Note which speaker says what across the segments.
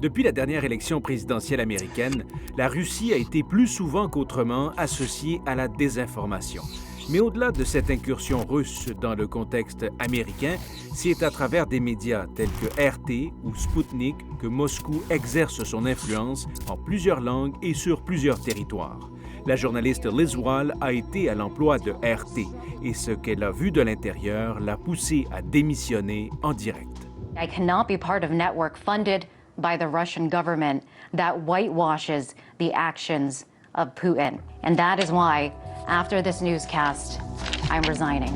Speaker 1: Depuis la dernière élection présidentielle américaine, la Russie a été plus souvent qu'autrement associée à la désinformation. Mais au-delà de cette incursion russe dans le contexte américain, c'est à travers des médias tels que RT ou Sputnik que Moscou exerce son influence en plusieurs langues et sur plusieurs territoires. La journaliste Liz Wall a été à l'emploi de RT et ce qu'elle a vu de l'intérieur l'a poussée à démissionner en direct.
Speaker 2: I cannot be part of a network funded by the Russian government that whitewashes the actions of Putin. And that is why, after this newscast, I'm resigning.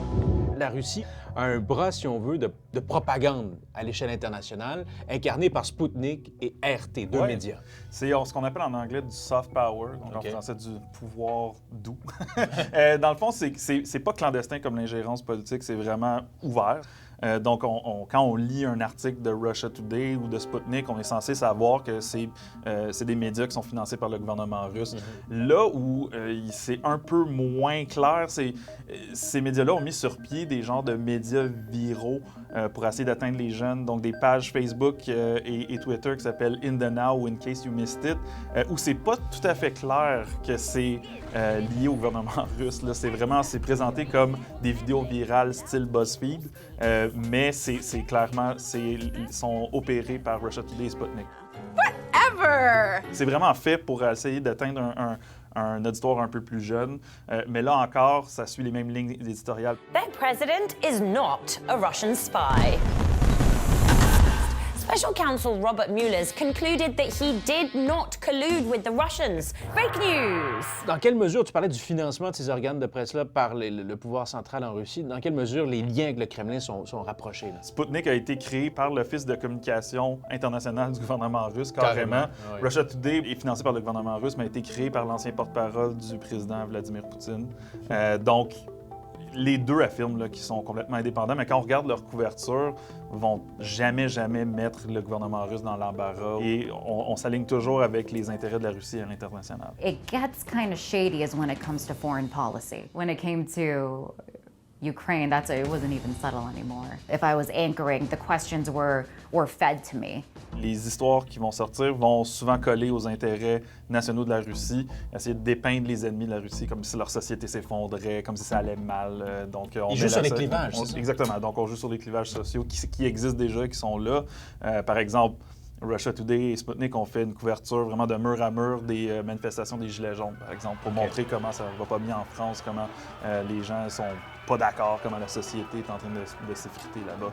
Speaker 3: La Russie a un bras, si on veut, de propagande à l'échelle internationale, incarné par Sputnik et RT, deux médias.
Speaker 4: C'est ce qu'on appelle en anglais du soft power, donc en français du pouvoir doux. Dans le fond, c'est pas clandestin comme l'ingérence politique, c'est vraiment ouvert. Donc, quand on lit un article de Russia Today ou de Sputnik, on est censé savoir que c'est des médias qui sont financés par le gouvernement russe. Là où c'est un peu moins clair, ces médias-là ont mis sur pied des genres de médias viraux pour essayer d'atteindre les jeunes. Donc, des pages Facebook et Twitter qui s'appellent In the Now ou In Case You Missed It, où c'est pas tout à fait clair que c'est lié au gouvernement russe. Là, c'est présenté comme des vidéos virales style BuzzFeed. Mais c'est clairement, ils sont opérés par Russia Today et Sputnik.
Speaker 5: Whatever!
Speaker 4: C'est vraiment fait pour essayer d'atteindre un auditoire un peu plus jeune. Mais là encore, ça suit les mêmes lignes éditoriales.
Speaker 6: Their president is not a Russian spy. Special counsel Robert Mueller concluded that he did not collude with the Russians. Fake news!
Speaker 3: Dans quelle mesure, tu parlais du financement de ces organes de presse-là par le pouvoir central en Russie, dans quelle mesure les liens avec le Kremlin sont rapprochés? Là?
Speaker 4: Sputnik a été créé par l'Office de communication internationale du gouvernement russe, carrément. Oui. Russia Today est financé par le gouvernement russe, mais a été créé par l'ancien porte-parole du président Vladimir Poutine. Donc, les deux affirment qu'ils sont complètement indépendants, mais quand on regarde leur couverture, vont jamais mettre le gouvernement russe dans l'embarras. Et on s'aligne toujours avec les intérêts de la Russie à l'international.
Speaker 2: It gets kind of shady as when it comes to foreign policy. When it came to Ukraine, it wasn't even subtle anymore. If I was anchoring, the questions were fed to me.
Speaker 4: Les histoires qui vont sortir vont souvent coller aux intérêts nationaux de la Russie, essayer de dépeindre les ennemis de la Russie comme si leur société s'effondrait, comme si ça allait mal. Donc,
Speaker 3: Ils jouent sur les clivages, c'est ça?
Speaker 4: Exactement. Donc, on joue sur les clivages sociaux qui existent déjà, qui sont là. Par exemple, Russia Today et Sputnik ont fait une couverture vraiment de mur à mur des manifestations des Gilets jaunes, par exemple, pour montrer comment ça va pas bien en France, comment les gens sont pas d'accord, comment la société est en train de s'effriter là-bas.